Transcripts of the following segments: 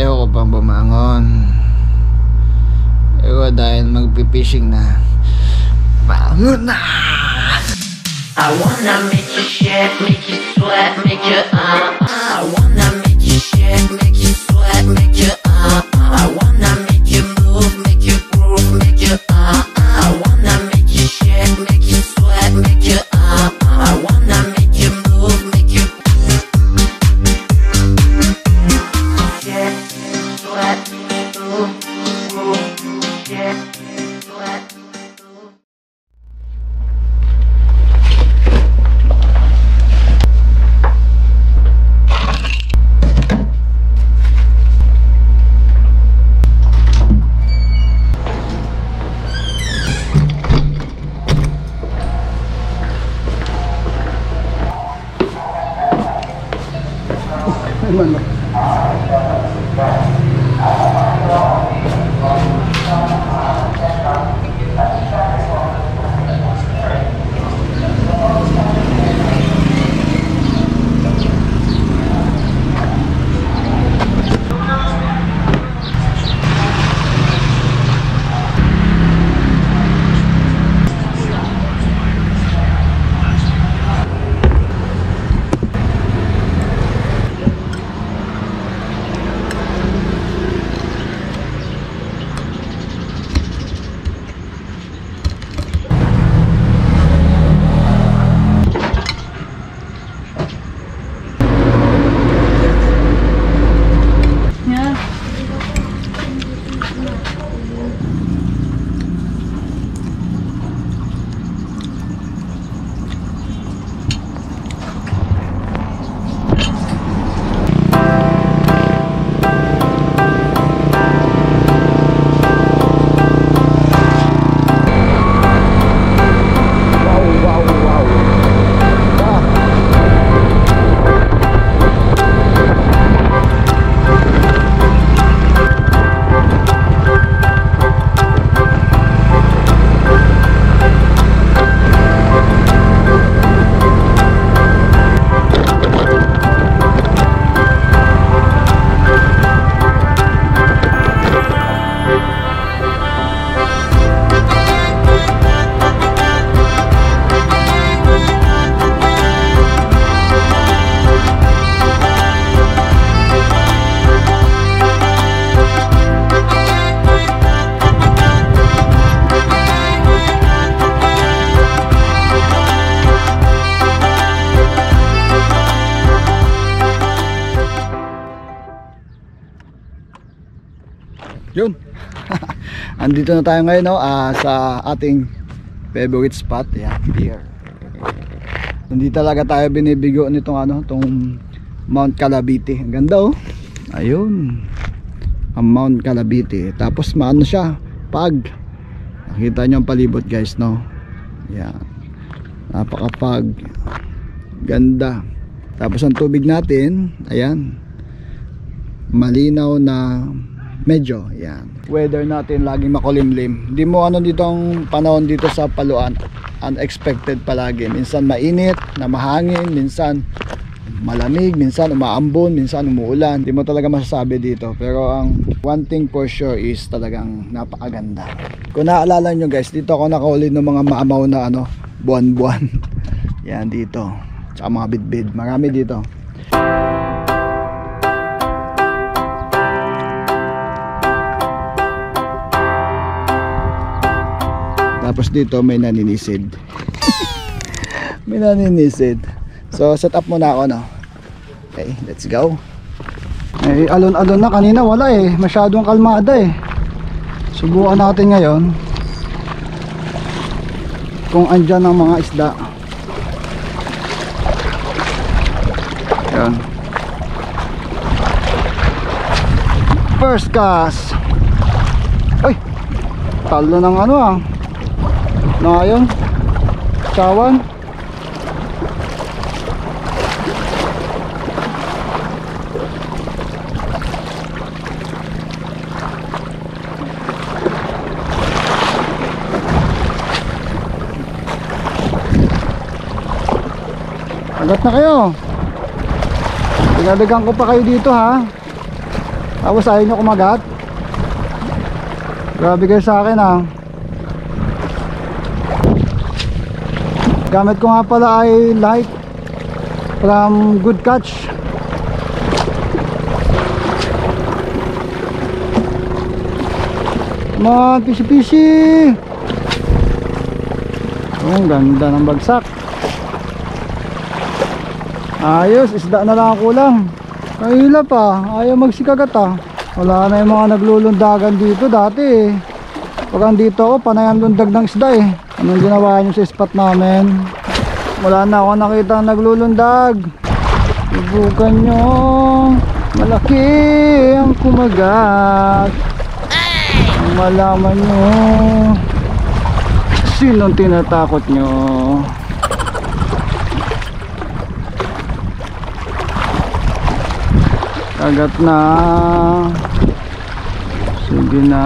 Ayaw ko pang bumangon. Pero dahil magpipishing na, bangon na! I wanna make you shake, make you sweat, make you I wanna make you shake, make you sweat, make you I wanna make you move, make you groove, make you I wanna make you shake, make you sweat, make you I wanna make you move, make you shake, sweat, move, groove, shake, sweat. Yun. Andito na tayo ngayon, no? Sa ating favorite spot. Yan, here. Hindi talaga tayo binibigo nitong tong Mount Calavite. Ang ganda, oh. Ayun. Ang Mount Calavite. Tapos maano siya, pag nakita nyo ang palibot, guys, no? Yan. Napakapag ganda. Tapos ang tubig natin, ayan, malinaw na medyo, yan. Weather natin laging makulimlim. Hindi mo dito ang panahon dito sa Paluan, unexpected palagi. Minsan mainit na mahangin, minsan malamig, minsan umaambon, minsan umuulan. Hindi mo talaga masasabi dito. Pero ang one thing for sure is talagang napakaganda. Kung naalala nyo, guys, dito ako nakahuli ng mga maamaw na buwan-buwan. Yan dito. Tsaka mga bidbid. Marami dito. Tapos dito may naninisid. May naninisid. So set up muna ako, no? Okay, let's go. Eh, alon-alon na. Kanina wala eh. Masyadong kalmada eh. Subukan natin ngayon kung andyan ang mga isda. Yan. First cast. Uy, talo ng na yun, sawan. Agad na kayo. Pinadagan ko pa kayo dito, ha. Tapos ayaw nyo kumagat. Grabe kayo sa akin ah. Gamit ko nga pala ay light from Good Catch. Come on, fishy. Oh, ang ganda ng bagsak. Ayos, isda na lang ang kulang. Kahila pa, ayaw magsikagat ah. Wala na yung mga naglulundagan dito dati eh. Pag andito ako, panay ang lundag ng isda eh. Anong ginawa nyo sa spot namin? Wala na ako nakita naglulundag. Subukan nyo. Malaki ang kumagat. Ang malaman nyo, sinong tinatakot nyo? Kagat na. Sige na.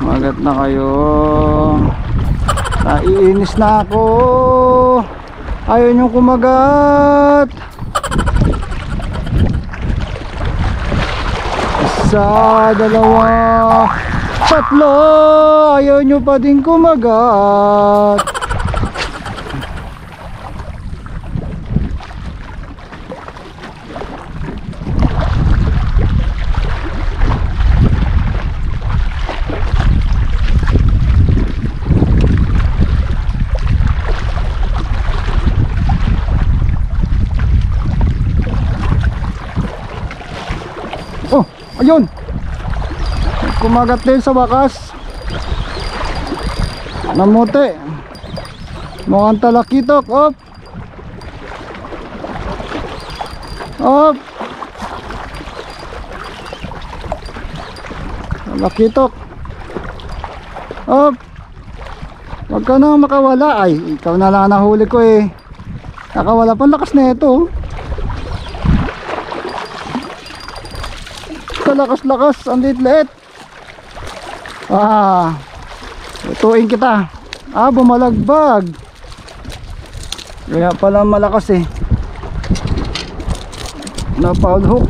Magat na kayo. Naiinis na ako. Ayaw nyo kumagat. Isa, dalawa, tatlo. Ayaw nyo pa din kumagat. Oh, ayun. Kumagat din sa wakas. Namuti. Mukhang talakitok. Op. Op. Talakitok. Op. Huwag ka nang makawala. Ay, ikaw na lang nahuli ko eh. Nakawala pa, lakas na ito. Lakas-lakas, ang liit-liit. Tutuin kita. Bumalagbag. Kaya pala malakas eh. Na-foul hook.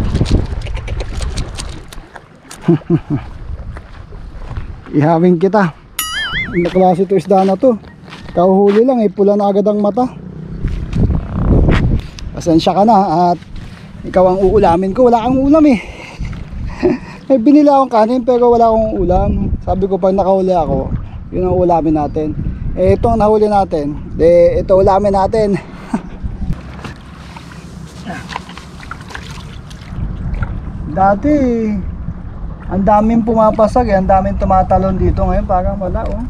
Ihawin kita. Ang klase ito isda na to. Kauhuli lang eh, pula na agad ang mata. Pasensya ka na at ikaw ang uulamin ko. Wala kang ulam eh. May binila akong kanin pero wala akong ulam. Sabi ko pag nakahuli ako, yun ang ulamin natin. Eh ito ang nahuli natin. Ito ulamin natin. Dati ang daming pumapasag eh. Ang daming tumatalon dito. Ngayon parang wala oh.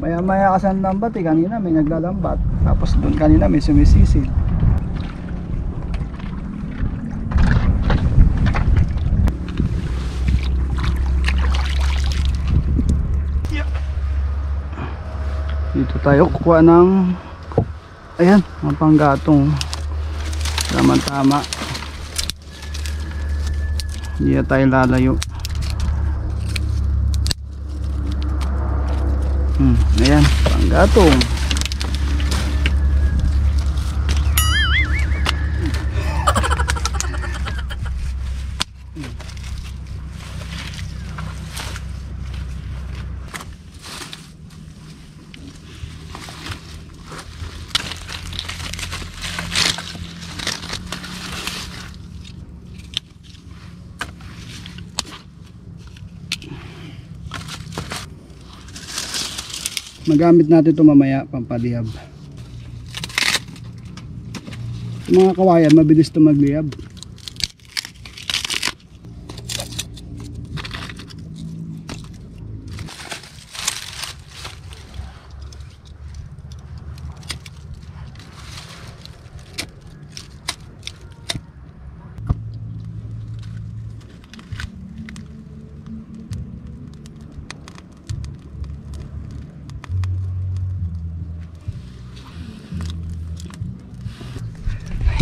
Maya maya kasi ang lambat eh. Kanina may naglalambat. Tapos doon kanina may sumisisid. Dito tayo kukuha ng ayan, ang panggatong. Tama-tama. Hindi na tayo lalayo. Ayan, panggatong. Magamit natin ito mamaya pampadihab. Yung mga kawayan mabilis ito maglihab.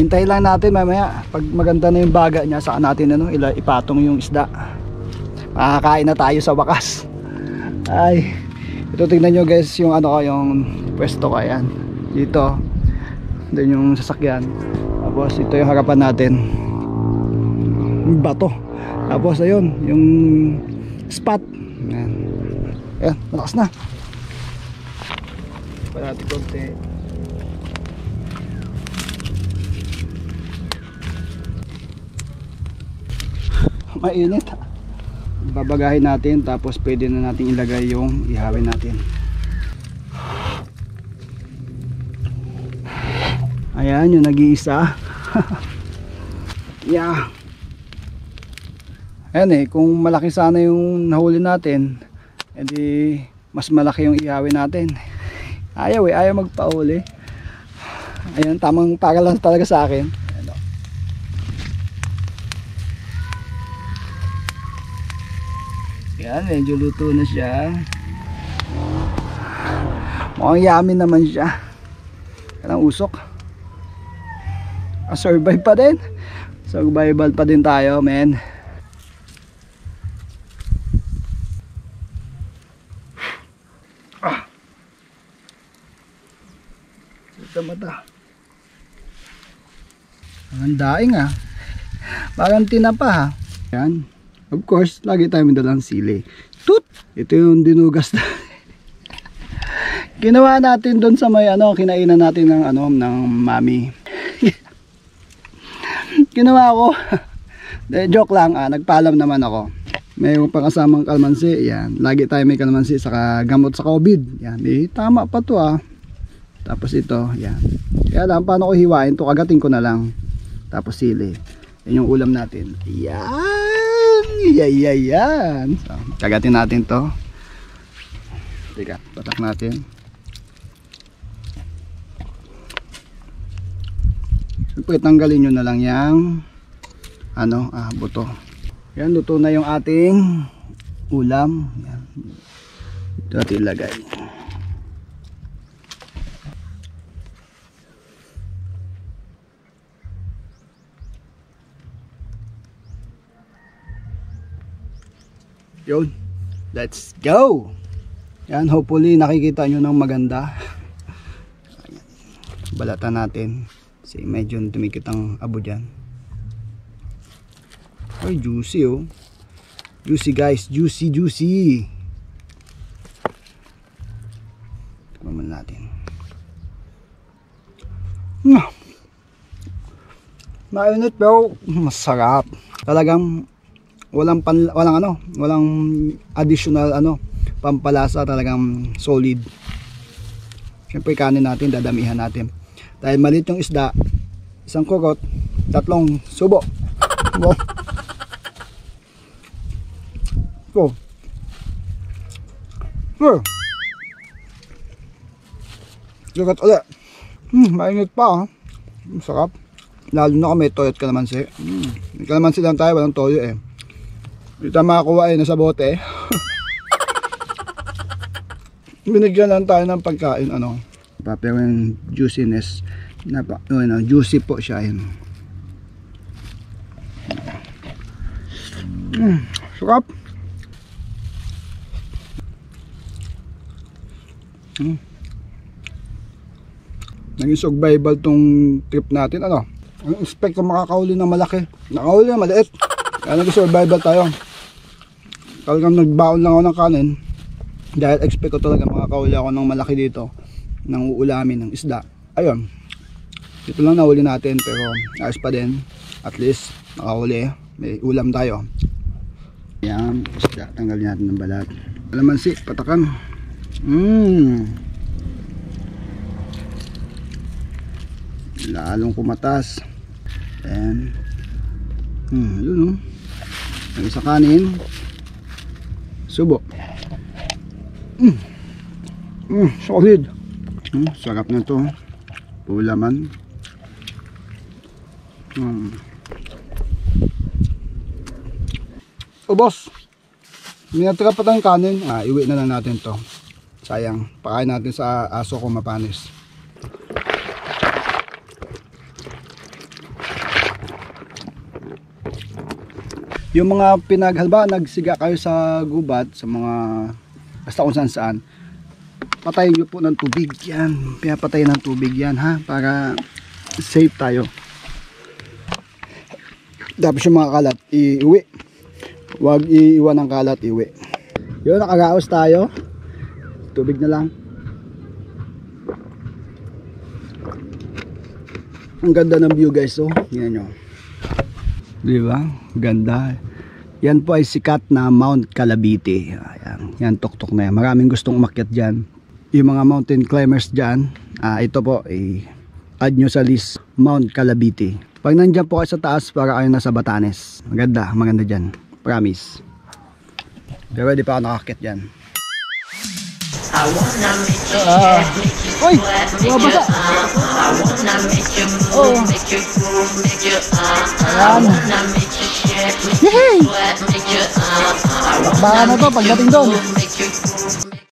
Hintayin lang natin mamaya pag maganda na yung baga niya, saka natin ipatong yung isda. Makakain na tayo sa wakas. Ay, ito tingnan nyo guys yung yung pwesto ko. Ayan, dito doon yung sasakyan. Tapos ito yung harapan natin. bato. Tapos ayun, yung spot. Ayan. Ayan, malakas na. Pa natin konti. Mainit. Babagahin natin, tapos pwede na natin ilagay yung ihawin natin. Ayan, yung nag-iisa. Yeah. Ayan kung malaki sana yung nahuli natin, edi mas malaki yung ihawin natin. Ayaw ayaw magpahuli. Ayan, tamang pagal lang talaga sa akin. Ayan, medyo luto na siya. Mukhang yummy naman siya. Kanang usok. Survive pa din. Survival pa din tayo, men. Ito mata. Ang daing parang tinapa ha. Yan. Of course, lagi tayo may dalang sili. Tut! Ito yung dinugas na. Ginawa natin doon sa may kinainan natin ng ng mami. Ginawa ko. Joke lang, nagpaalam naman ako. May pang kasamang kalamansi, yan. Lagi tayo may kalamansi saka gamot sa COVID. Yan, tama pa to Tapos ito, yan. Kaya lang, paano ko hiwain to? Kagatin ko na lang. Tapos sili. Yan yung ulam natin. Yan! Yan! So, kagatin natin to. Teka, patak natin. Siyempre, tanggalin nyo na lang yung buto. Yan, luto na yung ating ulam. Yan. Ito natin ilagay. Yun, let's go. Yan, hopefully nakikita nyo ng maganda. Balatan natin kasi medyo tumikit ang abo dyan. Ay, juicy juicy guys, juicy. Kaman natin. Mainit pero masarap. Talagang walang additional pampalasa, talagang solid. Syempre kanin natin dadamihan natin. Dahil maliit yung isda, isang kurot, 3 subo. Wow. Go. Kurot ulit. Mainit pa masarap. Lalo na kung may toyo at kalamansi. May kalamansi lang tayo, walang toyo Hindi tayo makakuha nasa bote. Binigyan lang tayo ng pagkain pero yung juiciness juicy po siya yun. Sarap. Naging survival tong trip natin. Ang expect ko makakahuli ng malaki, nakahuli ng maliit. Kaya naging survival tayo. Talagang nagbaon lang ako ng kanin dahil expect ko talaga makakahuli ako ng malaki dito, ng uulamin ng isda. Ayun, ito lang nahuli natin, pero ayos pa din. At least nakahuli, may ulam tayo. Yan, isda, tanggalin natin ng balat. Kalamansi, patakan. Lalong kumatas. And yun ang isa kanin, subo. Solid. Sarap na to. Ulaman. Boss, may natira pa tayong kanin. Iwi na lang natin to. Sayang, pakain natin sa aso ko mapanis. Yung mga nagsiga kayo sa gubat, sa mga basta kung saan, patayin nyo po ng tubig yan. Pinapatayin ng tubig yan para safe tayo. Tapos yung mga kalat, iuwi. Huwag iiwan ng kalat, iuwi. Yun, nakagaos tayo. Tubig na lang. Ang ganda ng view guys, oh. Yan nyo. Diba? Ganda. Yan po ay sikat na Mount Calabite. Ayan. Yan, tuktok na yan. Maraming gustong umakyat dyan. Yung mga mountain climbers dyan, ito po, add nyo sa list, Mount Calabite. Pag nandyan po kayo sa taas, para kayo nasa Batanes. Maganda dyan. Promise. Pero di pa ako nakakyat dyan. I wanna make you sweat, make you sweat, make you I wanna make you move, make you groove, make you I wanna make you sweat, make you sweat, make you I wanna make you move, make you groove.